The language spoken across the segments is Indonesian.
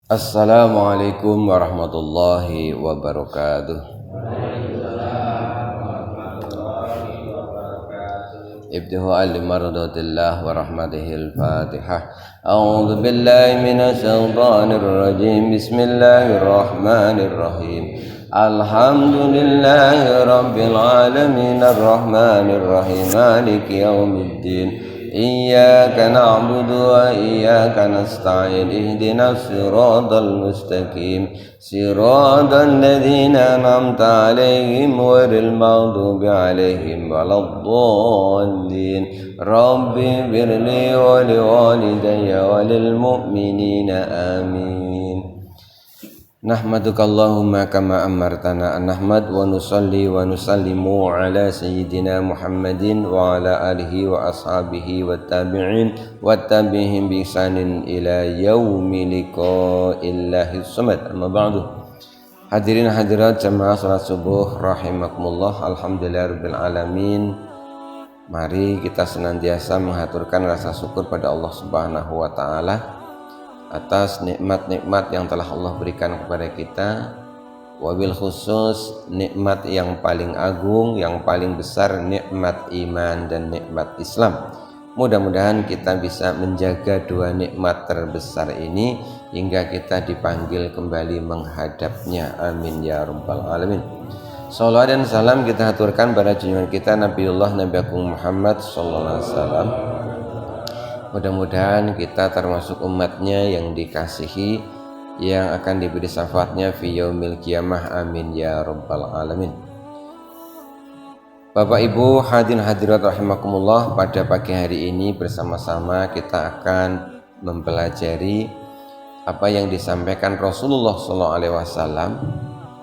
Assalamualaikum warahmatullahi wabarakatuh. ابتغاء لمرضات الله ورحمته الفاتحة. أعوذ بالله من الشيطان الرجيم. بسم الله الرحمن الرحيم. الحمد لله رب العالمين الرحمن الرحيم مالك يوم الدين. إياك نعبد وإياك نستعين. اهدنا الصراط المستقيم صراط الذين أنعمت عليهم غير المغضوب عليهم ولا الضالين. رب اغفر لي ولوالدي وللمؤمنين آمين. Nahmaduka Allahumma kama amartana an nahmad wa nusalli wa nusallimu ala sayyidina Muhammadin wa ala alihi wa ashabihi wa tabi'in wa tabi'ihim bi ihsanin ila yaumi liqa'illahi samad. Amma ba'du. Hadirin hadirat jamaah salat subuh rahimakumullah. Alhamdulillahirabbil alamin. Mari kita senantiasa mengaturkan rasa syukur pada Allah Subhanahu wa taala atas nikmat-nikmat yang telah Allah berikan kepada kita, wabil khusus nikmat yang paling agung, yang paling besar, nikmat iman dan nikmat Islam. Mudah-mudahan kita bisa menjaga dua nikmat terbesar ini hingga kita dipanggil kembali menghadapnya. Amin ya rabbal alamin. Salawat dan salam kita aturkan pada junjungan kita Nabiullah Nabi Agung Muhammad sallallahu alaihi wasallam. Mudah-mudahan kita termasuk umatnya yang dikasihi, yang akan diberi syafaatnya fi yaumil qiyamah. Amin ya rabbal alamin. Bapak Ibu hadirin hadirat rahimakumullah, pada pagi hari ini bersama-sama kita akan mempelajari apa yang disampaikan Rasulullah SAW,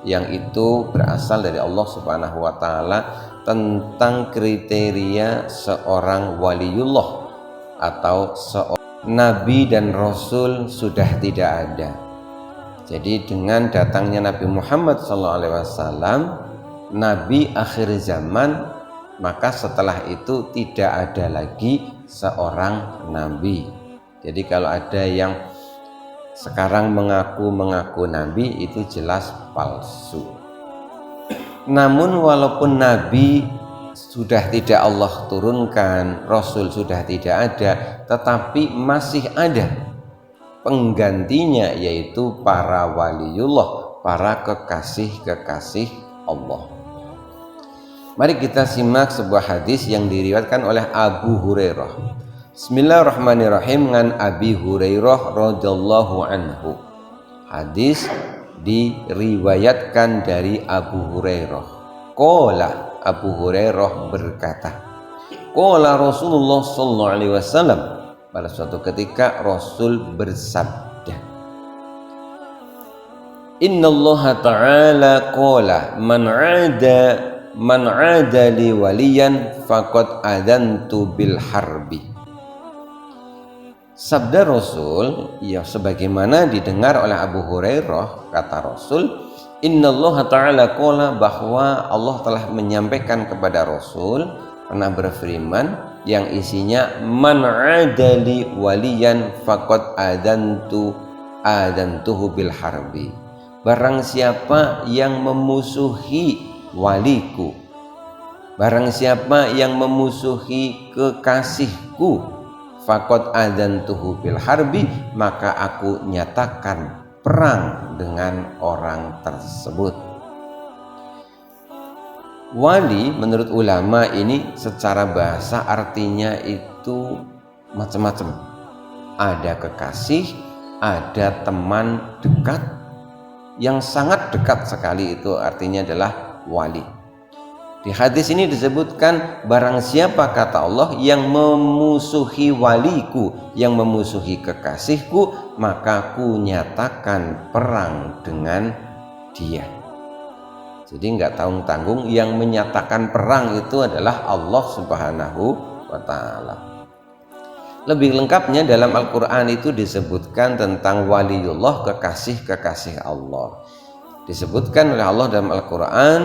yang itu berasal dari Allah Subhanahu wa taala tentang kriteria seorang waliullah atau seorang nabi dan rasul sudah tidak ada. Jadi dengan datangnya Nabi Muhammad SAW, nabi akhir zaman, maka setelah itu tidak ada lagi seorang nabi. Jadi kalau ada yang sekarang mengaku nabi, itu jelas palsu. Namun walaupun nabi sudah tidak Allah turunkan, Rasul sudah tidak ada, tetapi masih ada penggantinya, yaitu para waliullah, para kekasih-kekasih Allah. Mari kita simak sebuah hadis yang diriwayatkan oleh Abu Hurairah. Bismillahirrahmanirrahim. Dengan Abi Hurairah radhiyallahu anhu. Hadis diriwayatkan dari Abu Hurairah. Qala, Abu Hurairah berkata, qala Rasulullah sallallahu alaihi wasallam, pada suatu ketika Rasul bersabda, innallaha ta'ala qala man 'ada li waliyan faqad adantu bil harbi. Sabda Rasul yang sebagaimana didengar oleh Abu Hurairah, kata Rasul, innallaha ta'ala qala, bahwa Allah telah menyampaikan kepada Rasul, pernah berfirman yang isinya man 'adali waliyan faqad adantuhu bil harbi. Barang siapa yang memusuhi waliku, barang siapa yang memusuhi kekasihku, faqad adantuhu bil harbi, maka aku nyatakan perang dengan orang tersebut. Wali menurut ulama ini secara bahasa artinya itu macam-macam. Ada kekasih, ada teman dekat. Yang sangat dekat sekali itu artinya adalah wali. Di hadis ini disebutkan barang siapa, kata Allah, yang memusuhi waliku, yang memusuhi kekasihku, maka aku nyatakan perang dengan dia. Jadi nggak tanggung-tanggung, yang menyatakan perang itu adalah Allah Subhanahu wa taala. Lebih lengkapnya dalam Al-Quran itu disebutkan tentang waliullah, kekasih-kekasih Allah. Disebutkan oleh Allah dalam Al-Quran,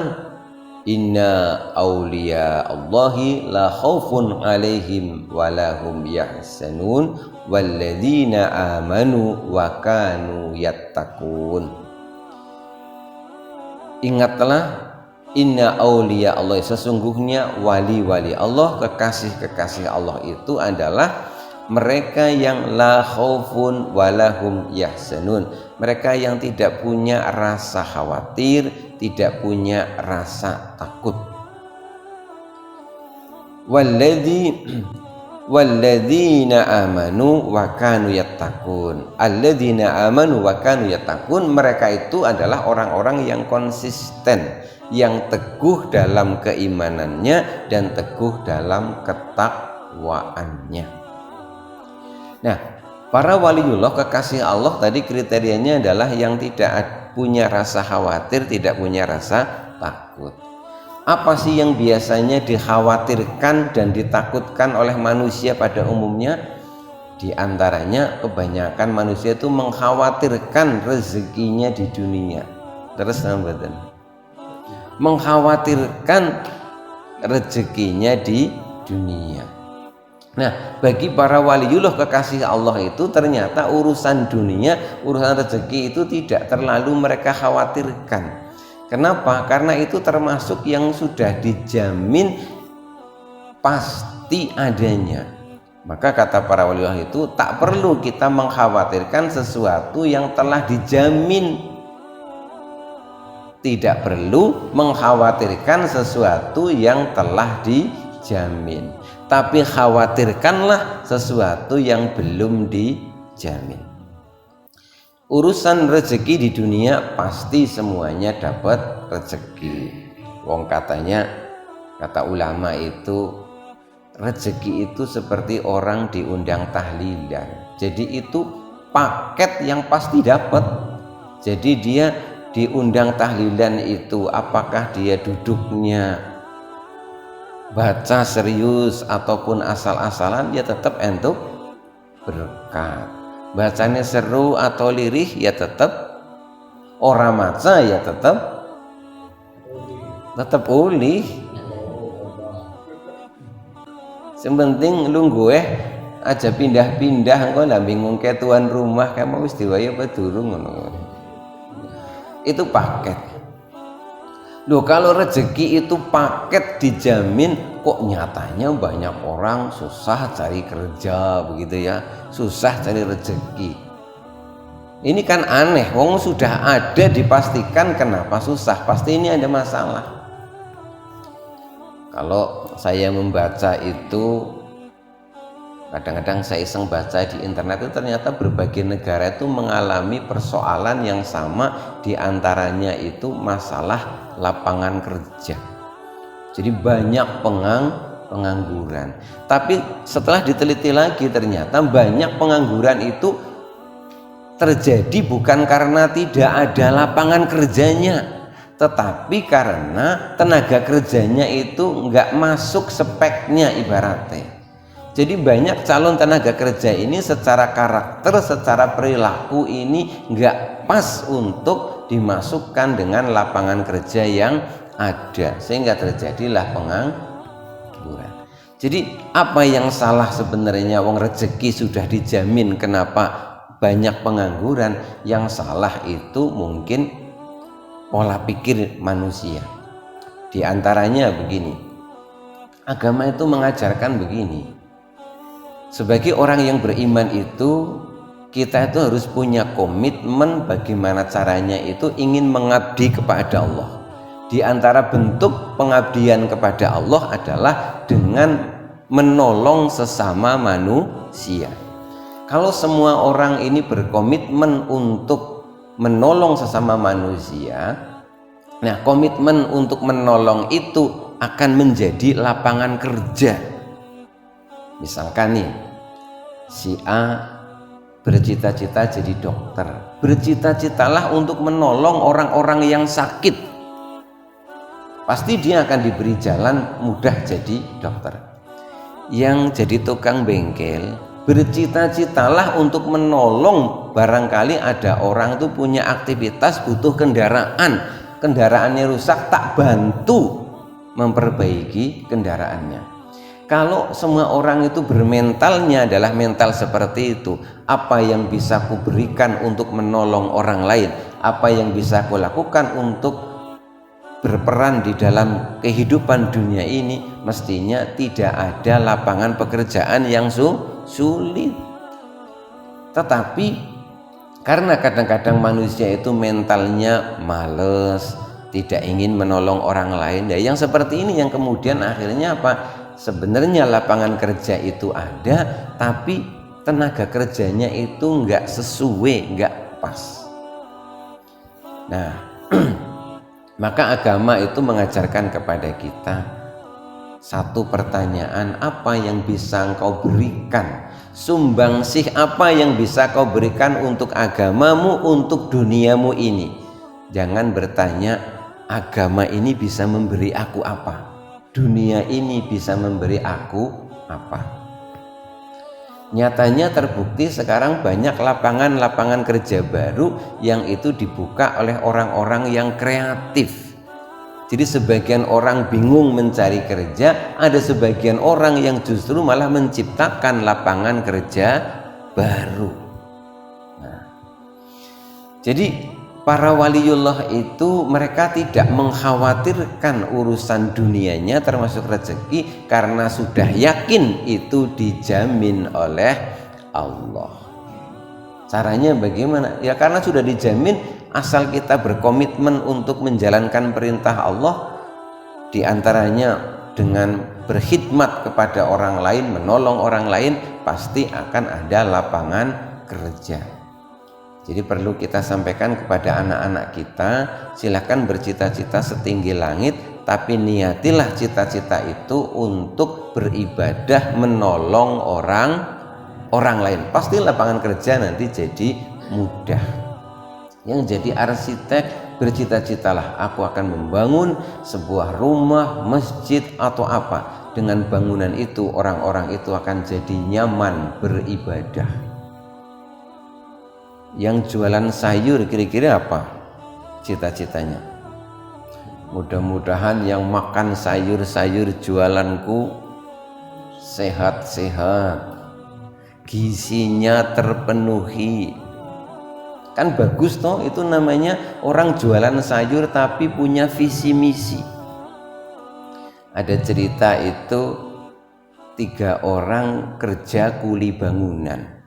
Inna awliya Allahi la khaufun alaihim walahum yahzanun walladzina amanu wa kanu yattaqun. Ingatlah, inna awliya Allah, sesungguhnya wali-wali Allah, kekasih-kekasih Allah itu adalah mereka yang la khaufun walahum yahzanun, mereka yang tidak punya rasa khawatir, tidak punya rasa takut. Walladzina amanu wa kanu yattaqun. Alladzina amanu wa kanu yattaqun, mereka itu adalah orang-orang yang konsisten, yang teguh dalam keimanannya dan teguh dalam ketakwaannya. Nah, para waliullah, kekasih Allah tadi kriterianya adalah yang tidak punya rasa khawatir, tidak punya rasa takut. Apa sih yang biasanya dikhawatirkan dan ditakutkan oleh manusia pada umumnya? Di antaranya kebanyakan manusia itu mengkhawatirkan rezekinya di dunia. Terus mengkhawatirkan rezekinya di dunia. Nah, bagi para waliullah kekasih Allah itu ternyata urusan dunia, urusan rezeki itu tidak terlalu mereka khawatirkan. Kenapa? Karena itu termasuk yang sudah dijamin pasti adanya. Maka kata para waliullah itu tak perlu kita mengkhawatirkan sesuatu yang telah dijamin. Tidak perlu mengkhawatirkan sesuatu yang telah dijamin, tapi khawatirkanlah sesuatu yang belum dijamin. Urusan rezeki di dunia pasti semuanya dapat rezeki. Wong katanya, kata ulama itu, rezeki itu seperti orang diundang tahlilan. Jadi itu paket yang pasti dapat. Jadi dia diundang tahlilan itu, apakah dia duduknya baca serius ataupun asal-asalan, ya tetap entuk berkat. Bacanya seru atau lirih, ya tetap ora maca, ya tetap ulih. Sementing lu gue aja pindah-pindah, engko lah bingung ke tuan rumah kamu wis diwaya apa durung ngono. Itu paket. Loh, kalau rezeki itu paket dijamin, kok nyatanya banyak orang susah cari kerja begitu ya, susah cari rezeki. Ini kan aneh, wong sudah ada dipastikan, kenapa susah? Pasti ini ada masalah. Kalau saya membaca itu, kadang-kadang saya iseng baca di internet itu, ternyata berbagai negara itu mengalami persoalan yang sama, diantaranya itu masalah lapangan kerja. Jadi banyak pengangguran. Tapi setelah diteliti lagi, ternyata banyak pengangguran itu terjadi bukan karena tidak ada lapangan kerjanya, tetapi karena tenaga kerjanya itu nggak masuk speknya ibaratnya. Jadi banyak calon tenaga kerja ini secara karakter, secara perilaku ini nggak pas untuk dimasukkan dengan lapangan kerja yang ada, sehingga terjadilah pengangguran. Jadi apa yang salah sebenarnya? Wong rezeki sudah dijamin, kenapa banyak pengangguran? Yang salah itu mungkin pola pikir manusia. Di antaranya begini, agama itu mengajarkan begini, sebagai orang yang beriman itu kita itu harus punya komitmen bagaimana caranya itu ingin mengabdi kepada Allah. Di antara bentuk pengabdian kepada Allah adalah dengan menolong sesama manusia. Kalau semua orang ini berkomitmen untuk menolong sesama manusia, nah komitmen untuk menolong itu akan menjadi lapangan kerja. Misalkan nih, si A bercita-cita jadi dokter, bercita-citalah untuk menolong orang-orang yang sakit, pasti dia akan diberi jalan mudah jadi dokter. Yang jadi tukang bengkel, bercita-citalah untuk menolong, barangkali ada orang tuh punya aktivitas butuh kendaraan, kendaraannya rusak, tak bantu memperbaiki kendaraannya. Kalau semua orang itu bermentalnya adalah mental seperti itu, apa yang bisa aku berikan untuk menolong orang lain, apa yang bisa aku lakukan untuk berperan di dalam kehidupan dunia ini, mestinya tidak ada lapangan pekerjaan yang sulit. Tetapi karena kadang-kadang manusia itu mentalnya males, tidak ingin menolong orang lain, yang seperti ini yang kemudian akhirnya apa? Sebenarnya lapangan kerja itu ada, tapi tenaga kerjanya itu nggak sesuai, nggak pas. Nah, maka agama itu mengajarkan kepada kita satu pertanyaan, apa yang bisa engkau berikan? Sumbangsih apa yang bisa kau berikan untuk agamamu, untuk duniamu ini? Jangan bertanya, agama ini bisa memberi aku apa? Dunia ini bisa memberi aku apa? Nyatanya terbukti sekarang banyak lapangan-lapangan kerja baru yang itu dibuka oleh orang-orang yang kreatif. Jadi sebagian orang bingung mencari kerja, ada sebagian orang yang justru malah menciptakan lapangan kerja baru. Nah, jadi para waliullah itu mereka tidak mengkhawatirkan urusan dunianya termasuk rezeki, karena sudah yakin itu dijamin oleh Allah. Caranya bagaimana? Ya karena sudah dijamin, asal kita berkomitmen untuk menjalankan perintah Allah, diantaranya dengan berkhidmat kepada orang lain, menolong orang lain, pasti akan ada lapangan kerja. Jadi perlu kita sampaikan kepada anak-anak kita, silakan bercita-cita setinggi langit, tapi niatilah cita-cita itu untuk beribadah menolong orang lain. Pasti lapangan kerja nanti jadi mudah. Yang jadi arsitek, bercita-citalah aku akan membangun sebuah rumah, masjid atau apa. Dengan bangunan itu orang-orang itu akan jadi nyaman beribadah. Yang jualan sayur kira-kira apa cita-citanya? Mudah-mudahan yang makan sayur-sayur jualanku sehat-sehat, gizinya terpenuhi. Kan bagus toh, itu namanya orang jualan sayur tapi punya visi misi. Ada cerita itu 3 orang kerja kuli bangunan.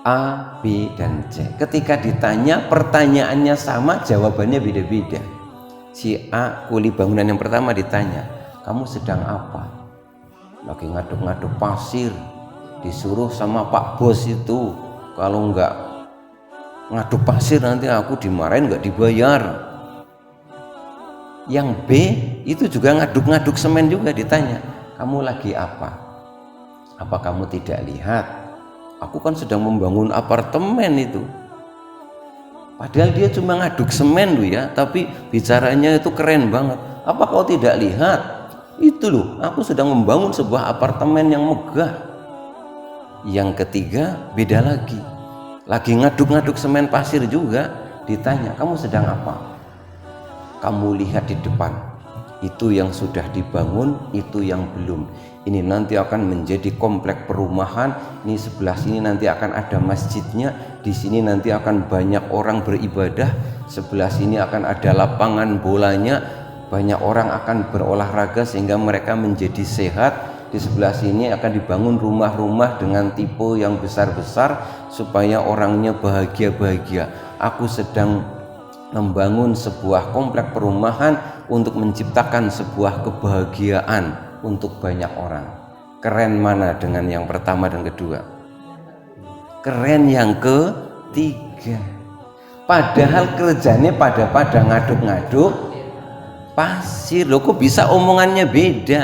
A, B, dan C. Ketika ditanya pertanyaannya sama, jawabannya beda-beda. Si A, kuli bangunan yang pertama, ditanya, kamu sedang apa? Lagi ngaduk-ngaduk pasir, disuruh sama Pak Bos itu, kalau enggak ngaduk pasir nanti aku dimarahin, enggak dibayar. Yang B itu juga ngaduk-ngaduk semen juga, ditanya, kamu lagi apa? Apa kamu tidak lihat? Aku kan sedang membangun apartemen itu. Padahal dia cuma ngaduk semen loh ya, tapi bicaranya itu keren banget. Apa kau tidak lihat? Itu loh, aku sedang membangun sebuah apartemen yang megah. Yang ketiga beda lagi ngaduk-ngaduk semen pasir juga, ditanya, kamu sedang apa? Kamu lihat di depan, itu yang sudah dibangun, itu yang belum. Ini nanti akan menjadi komplek perumahan, ini sebelah sini nanti akan ada masjidnya, di sini nanti akan banyak orang beribadah, sebelah sini akan ada lapangan bolanya, banyak orang akan berolahraga sehingga mereka menjadi sehat. Di sebelah sini akan dibangun rumah-rumah dengan tipe yang besar-besar supaya orangnya bahagia-bahagia. Aku sedang membangun sebuah komplek perumahan untuk menciptakan sebuah kebahagiaan untuk banyak orang. Keren mana dengan yang pertama dan kedua? Keren yang ketiga. Padahal kerjanya pada ngaduk-ngaduk pasir. Loh, kok bisa omongannya beda?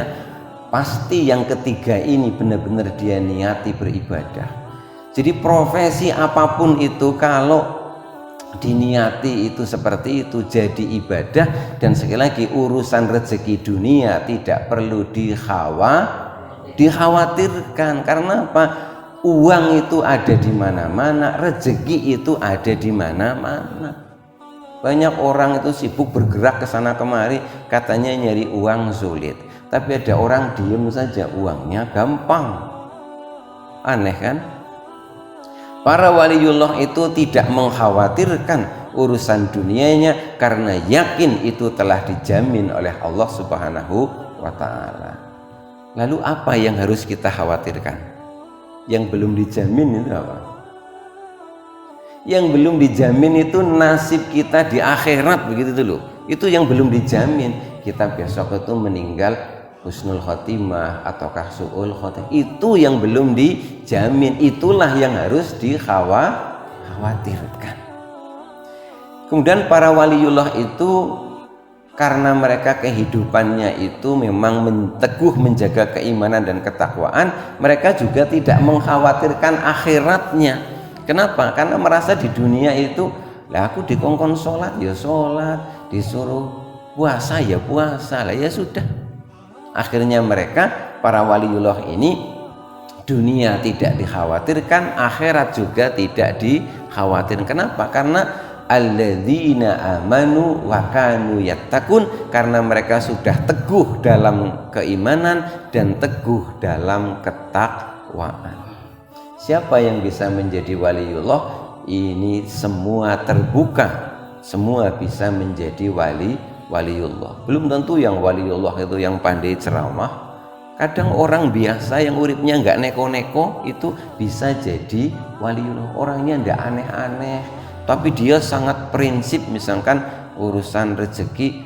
Pasti yang ketiga ini benar-benar dia niati beribadah. Jadi profesi apapun itu kalau diniati itu seperti itu jadi ibadah. Dan sekali lagi, urusan rezeki dunia tidak perlu dikhawatirkan. Karena apa? Uang itu ada di mana-mana, rezeki itu ada di mana-mana. Banyak orang itu sibuk bergerak ke sana kemari, katanya nyari uang sulit. Tapi ada orang diem saja, uangnya gampang. Aneh kan? Para waliullah itu tidak mengkhawatirkan urusan dunianya karena yakin itu telah dijamin oleh Allah Subhanahu wa ta'ala. Lalu apa yang harus kita khawatirkan? Yang belum dijamin itu apa? Yang belum dijamin itu nasib kita di akhirat, begitu dulu. Itu yang belum dijamin. Kita besok itu meninggal husnul khotimah ataukah su'ul khotimah, itu yang belum dijamin. Itulah yang harus dikhawatirkan. Kemudian para waliullah itu karena mereka kehidupannya itu memang teguh menjaga keimanan dan ketakwaan, mereka juga tidak mengkhawatirkan akhiratnya. Kenapa? Karena merasa di dunia itu, lah aku dikongkon sholat ya sholat, disuruh puasa ya puasa, lah ya sudah. Akhirnya mereka para waliullah ini dunia tidak dikhawatirkan, akhirat juga tidak dikhawatirkan. Kenapa? Karena alladzina amanu wa kanu yattaqun, karena mereka sudah teguh dalam keimanan dan teguh dalam ketakwaan. Siapa yang bisa menjadi waliullah? Ini semua terbuka, semua bisa menjadi waliullah. Belum tentu yang waliullah itu yang pandai ceramah. Kadang orang biasa yang uripnya nggak neko-neko itu bisa jadi waliullah. Orangnya nggak aneh-aneh, tapi dia sangat prinsip, misalkan urusan rezeki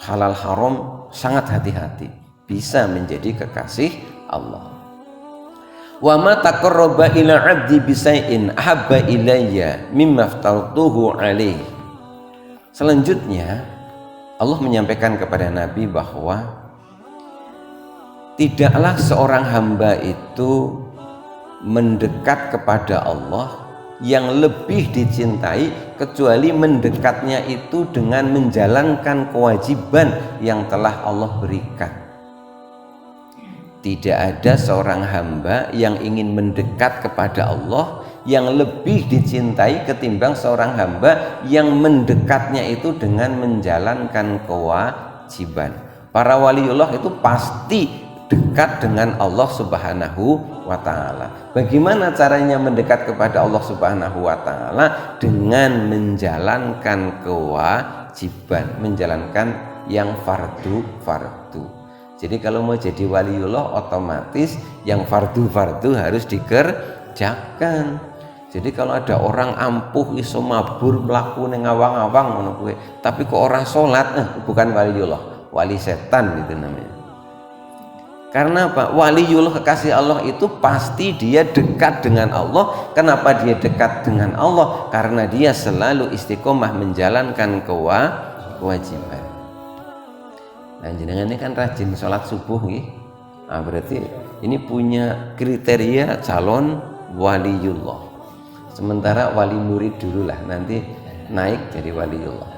halal haram sangat hati-hati, bisa menjadi kekasih Allah. Wa ma taqarraba ila 'abdi bisai'in ahabba ilayya mimma aftartuhu alaihi. Selanjutnya Allah menyampaikan kepada Nabi bahwa tidaklah seorang hamba itu mendekat kepada Allah yang lebih dicintai kecuali mendekatnya itu dengan menjalankan kewajiban yang telah Allah berikan. Tidak ada seorang hamba yang ingin mendekat kepada Allah yang lebih dicintai ketimbang seorang hamba yang mendekatnya itu dengan menjalankan kewajiban. Para waliullah itu pasti dekat dengan Allah Subhanahu wa ta'ala. Bagaimana caranya mendekat kepada Allah Subhanahu wa ta'ala? Dengan menjalankan kewajiban, menjalankan yang fardu-fardu. Jadi kalau mau jadi waliullah otomatis yang fardu-fardu harus dikerjakan. Jadi kalau ada orang ampuh iso mabur mlaku ning awang-awang ngono kuwi, tapi kok ora salat, bukan waliullah, wali setan gitu namanya. Karena apa? Waliullah kekasih Allah itu pasti dia dekat dengan Allah. Kenapa dia dekat dengan Allah? Karena dia selalu istiqomah menjalankan kewajiban. Nah, jenengan ini kan rajin sholat subuh nih. Nah, berarti ini punya kriteria calon waliullah. Sementara wali murid dulu lah, nanti naik jadi waliullah.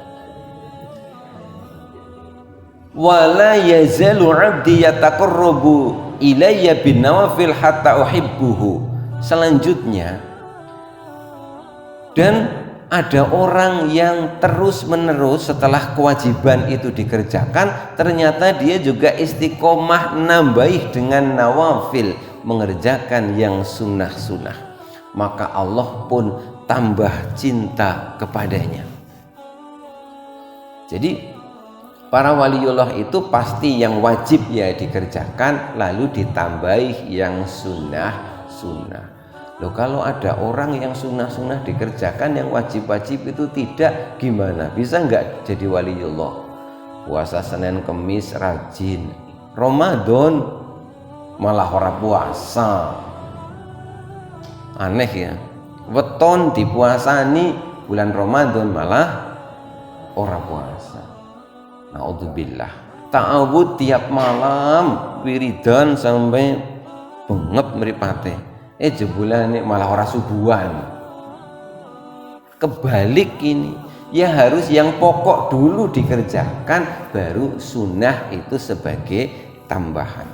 Wala yazalu 'abdi yataqarrabu ilayya bin nawafil hatta uhibbuhu. Selanjutnya, dan ada orang yang terus menerus setelah kewajiban itu dikerjakan, ternyata dia juga istiqomah nambahi dengan nawafil, mengerjakan yang sunnah-sunnah, maka Allah pun tambah cinta kepadanya. Jadi para waliullah itu pasti yang wajib ya dikerjakan, lalu ditambahi yang sunnah-sunnah. Loh, kalau ada orang yang sunnah-sunnah dikerjakan, yang wajib-wajib itu tidak, gimana? Bisa nggak jadi waliullah? Puasa Senin Kemis rajin, Ramadan malah ora puasa. Aneh ya. Weton dipuasani, bulan Ramadan malah ora puasa. Naudzubillah. Ta'awud tiap malam wiridan sampai bengep mripate. Jebulan ini malah ora subuhan. Kebalik ini, ya harus yang pokok dulu dikerjakan, baru sunnah itu sebagai tambahan.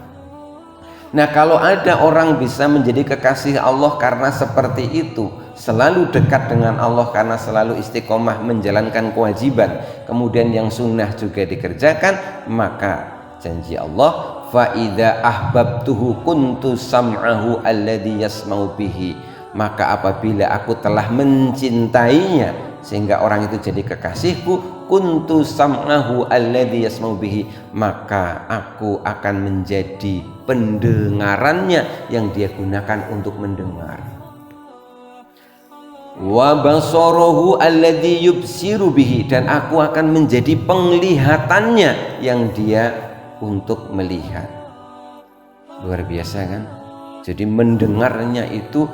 Nah, kalau ada orang bisa menjadi kekasih Allah karena seperti itu, selalu dekat dengan Allah karena selalu istiqomah menjalankan kewajiban, kemudian yang sunnah juga dikerjakan, maka janji Allah, fa idza ahbabtuhu kuntu sam'ahu alladhi yasma'u bihi, maka apabila aku telah mencintainya sehingga orang itu jadi kekasihku, kuntu sam'ahu alladhi yasma'u bihi, maka aku akan menjadi pendengarannya yang dia gunakan untuk mendengar, wa basarahu alladhi yubsiru bihi, dan aku akan menjadi penglihatannya yang dia untuk melihat. Luar biasa kan? Jadi mendengarnya itu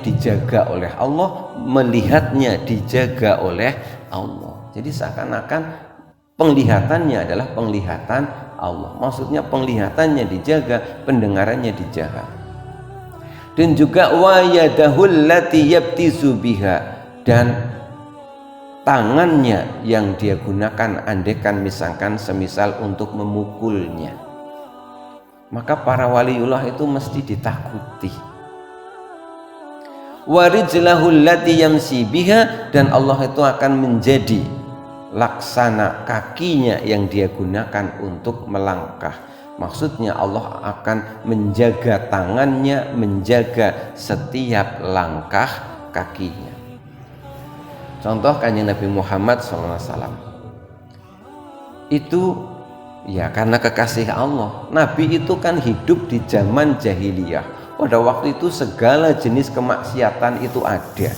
dijaga oleh Allah, melihatnya dijaga oleh Allah. Jadi seakan-akan penglihatannya adalah penglihatan Allah. Maksudnya penglihatannya dijaga, pendengarannya dijaga. Dan juga wa yadahul lati yabtizu biha, dan tangannya yang dia gunakan andekan misalkan semisal untuk memukulnya, maka para waliullah itu mesti ditakuti. Warijlahul lati yamsi biha, dan Allah itu akan menjadi laksana kakinya yang dia gunakan untuk melangkah. Maksudnya Allah akan menjaga tangannya, menjaga setiap langkah kakinya. Contoh Kanjeng Nabi Muhammad SAW itu ya karena kekasih Allah. Nabi itu kan hidup di zaman jahiliyah. Pada waktu itu segala jenis kemaksiatan itu ada.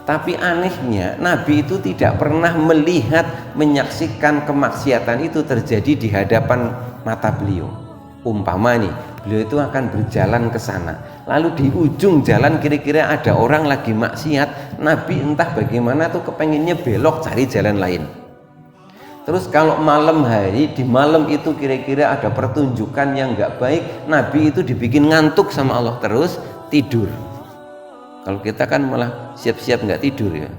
Tapi anehnya Nabi itu tidak pernah melihat, menyaksikan kemaksiatan itu terjadi di hadapan mata beliau. Umpama nih, beliau itu akan berjalan ke sana, lalu di ujung jalan kira-kira ada orang lagi maksiat, Nabi entah bagaimana tuh kepenginnya belok cari jalan lain. Terus kalau malam hari, di malam itu kira-kira ada pertunjukan yang nggak baik, Nabi itu dibikin ngantuk sama Allah, terus tidur. Kalau kita kan malah siap-siap nggak tidur ya.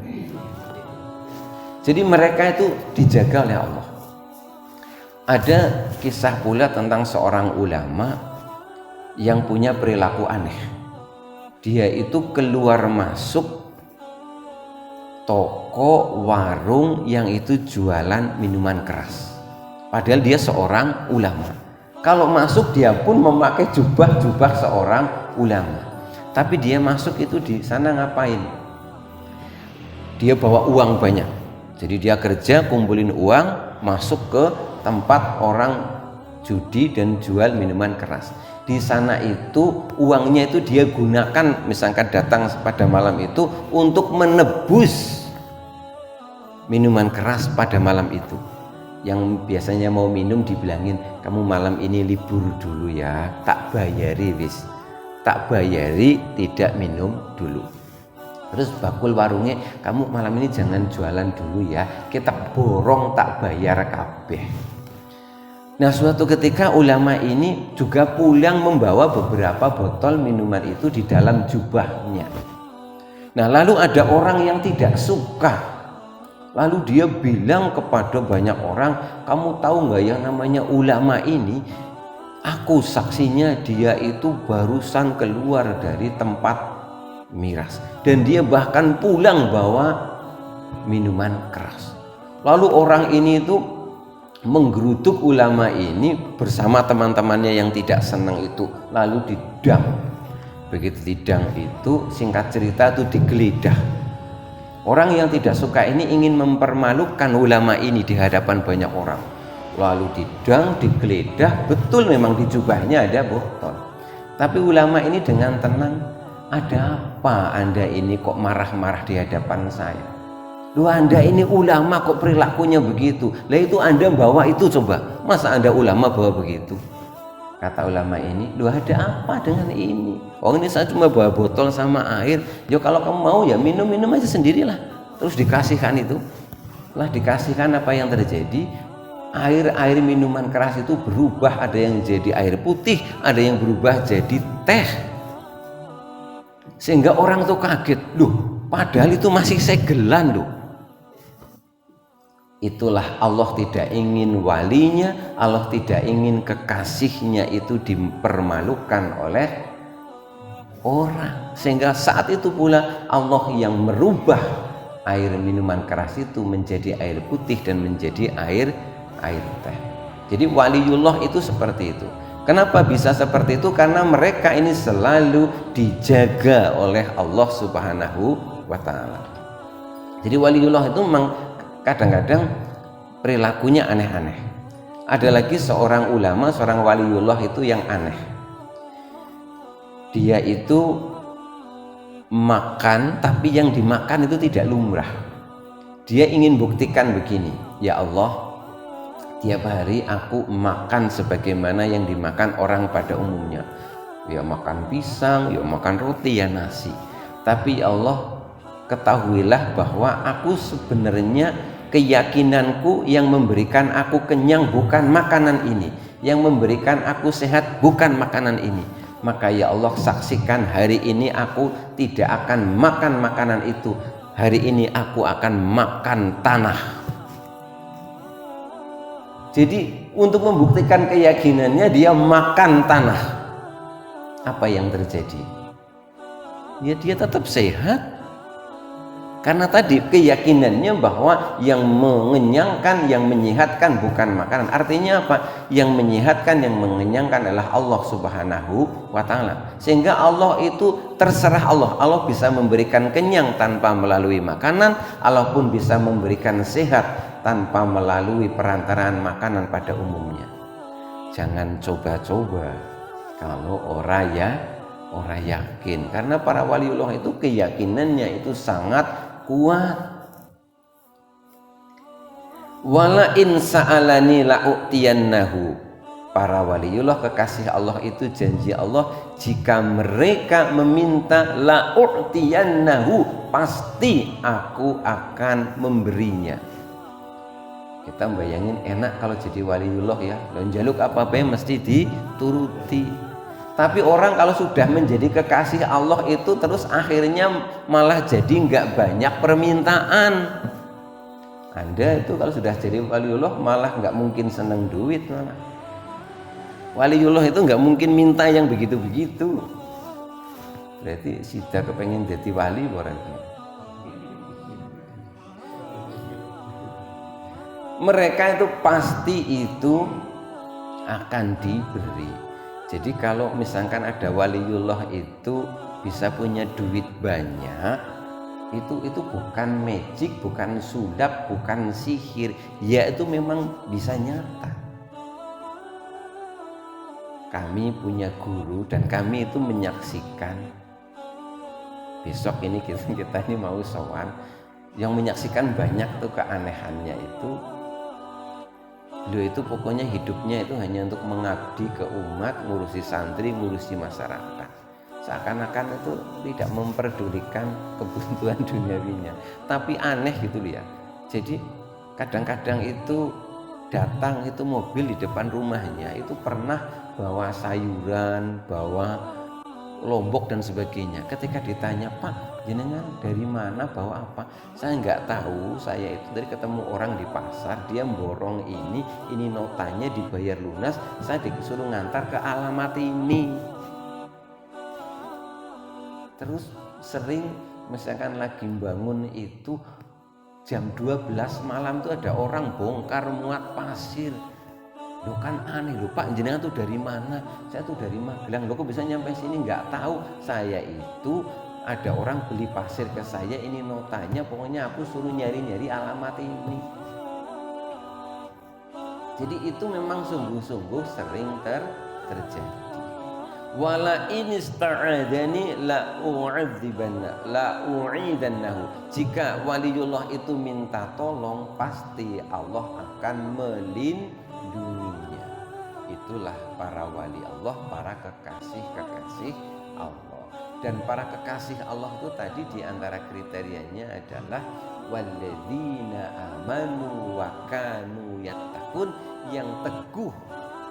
Jadi mereka itu dijaga oleh Allah. Ada kisah pula tentang seorang ulama yang punya perilaku aneh. Dia itu keluar masuk toko, warung yang itu jualan minuman keras. Padahal dia seorang ulama. Kalau masuk dia pun memakai jubah-jubah seorang ulama. Tapi dia masuk itu di sana ngapain? Dia bawa uang banyak. Jadi dia kerja kumpulin uang, masuk ke tempat orang judi dan jual minuman keras. Di sana itu uangnya itu dia gunakan, misalkan datang pada malam itu untuk menebus minuman keras pada malam itu. Yang biasanya mau minum dibilangin, kamu malam ini libur dulu ya, tak bayari wis, tak bayari, tidak minum dulu. Terus bakul warungnya, kamu malam ini jangan jualan dulu ya, kita borong tak bayar kabeh. Nah suatu ketika ulama ini juga pulang membawa beberapa botol minuman itu di dalam jubahnya. Nah lalu ada orang yang tidak suka, lalu dia bilang kepada banyak orang, kamu tahu nggak yang namanya ulama ini, aku saksinya dia itu barusan keluar dari tempat miras dan dia bahkan pulang bawa minuman keras. Lalu orang ini itu menggeruduk ulama ini bersama teman-temannya yang tidak senang itu, lalu didang. Begitu didang itu, singkat cerita itu digeledah. Orang yang tidak suka ini ingin mempermalukan ulama ini di hadapan banyak orang, lalu didang, digeledah. Betul memang di jubahnya ada botol, tapi ulama ini dengan tenang, ada apa Anda ini kok marah-marah di hadapan saya? Lu Anda ini ulama kok perilakunya begitu? Lah itu Anda bawa itu coba, masa Anda ulama bawa begitu? Kata ulama ini, lu ada apa dengan ini? Oh ini saya cuma bawa botol sama air. Ya kalau kamu mau ya minum-minum aja sendirilah. Terus dikasihkan itu. Lah dikasihkan, apa yang terjadi? Air minuman keras itu berubah, ada yang jadi air putih, ada yang berubah jadi teh. Sehingga orang tuh kaget, loh padahal itu masih segelan loh. Itulah Allah tidak ingin walinya, Allah tidak ingin kekasihnya itu dipermalukan oleh orang. Sehingga saat itu pula Allah yang merubah air minuman keras itu menjadi air putih dan menjadi air teh. Jadi waliullah itu seperti itu. Kenapa bisa seperti itu? Karena mereka ini selalu dijaga oleh Allah Subhanahu wa ta'ala. Jadi waliullah itu memang kadang-kadang perilakunya aneh-aneh. Ada lagi seorang ulama, seorang waliullah itu yang aneh. Dia itu makan, tapi yang dimakan itu tidak lumrah. Dia ingin buktikan begini, ya Allah, tiap hari aku makan sebagaimana yang dimakan orang pada umumnya. Ya makan pisang, ya makan roti, ya nasi. Tapi ya Allah, ketahuilah bahwa aku sebenarnya keyakinanku yang memberikan aku kenyang bukan makanan ini, yang memberikan aku sehat bukan makanan ini. Maka ya Allah, saksikan hari ini aku tidak akan makan makanan itu. Hari ini aku akan makan tanah. Jadi untuk membuktikan keyakinannya dia makan tanah. Apa yang terjadi? Ya dia tetap sehat. Karena tadi keyakinannya bahwa yang mengenyangkan, yang menyehatkan bukan makanan. Artinya apa? Yang menyehatkan, yang mengenyangkan adalah Allah Subhanahu wa ta'ala. Sehingga Allah itu terserah Allah. Allah bisa memberikan kenyang tanpa melalui makanan. Allah pun bisa memberikan sehat tanpa melalui perantaraan makanan pada umumnya. Jangan coba-coba kalau orang yakin. Karena para waliullah itu keyakinannya itu sangat kuat. Wala in sa'alani la'u'tiyannahu. Para waliullah kekasih Allah itu janji Allah, jika mereka meminta la'u'tiyannahu, pasti aku akan memberinya. Kita bayangin enak kalau jadi waliullah ya, njaluk apa-apa mesti dituruti. Tapi orang kalau sudah menjadi kekasih Allah itu terus akhirnya malah jadi nggak banyak permintaan. Anda itu kalau sudah jadi waliullah malah nggak mungkin seneng duit malah. Waliullah itu nggak mungkin minta yang begitu-begitu. Berarti sudah kepengen jadi wali orangnya. Mereka itu pasti itu akan diberi. Jadi kalau misalkan ada waliullah itu bisa punya duit banyak, itu bukan magic, bukan sulap, bukan sihir, ya itu memang bisa nyata. Kami punya guru dan kami itu menyaksikan. Besok ini kita ini mau sowan, yang menyaksikan banyak tuh keanehannya itu. Beliau itu pokoknya hidupnya itu hanya untuk mengabdi ke umat, ngurusi santri, ngurusi masyarakat. Seakan-akan itu tidak memperdulikan kebutuhan duniawinya. Tapi aneh gitu ya. Jadi kadang-kadang itu datang itu mobil di depan rumahnya itu pernah bawa sayuran, bawa lombok dan sebagainya. Ketika ditanya, Pak, jenengan dari mana bawa apa? Saya nggak tahu, saya itu dari ketemu orang di pasar, dia borong ini notanya dibayar lunas, saya disuruh ngantar ke alamat ini. Terus sering misalkan lagi bangun itu jam 12 malam tuh ada orang bongkar muat pasir. Loh kan aneh loh Pak, jenengan tuh dari mana? Saya tuh dari Magelang. Loh kok bisa nyampe sini? Nggak tahu. Saya itu ada orang beli pasir ke saya, ini notanya, pokoknya aku suruh nyari-nyari alamat ini. Jadi itu memang sungguh-sungguh sering terjadi. Wala in ista'adani la u'idannahu. Jika waliullah itu minta tolong, pasti Allah akan melindunginya. Itulah para wali Allah, para kekasih-kekasih Allah. Dan para kekasih Allah itu tadi diantara kriterianya adalah walladzina amanu wa kanu yattaqun, yang teguh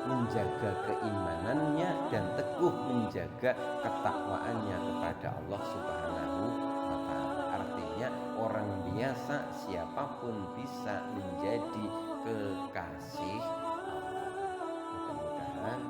menjaga keimanannya dan teguh menjaga ketakwaannya kepada Allah Subhanahu wa ta'ala. Artinya orang biasa siapapun bisa menjadi kekasih Allah. Mudah-mudahan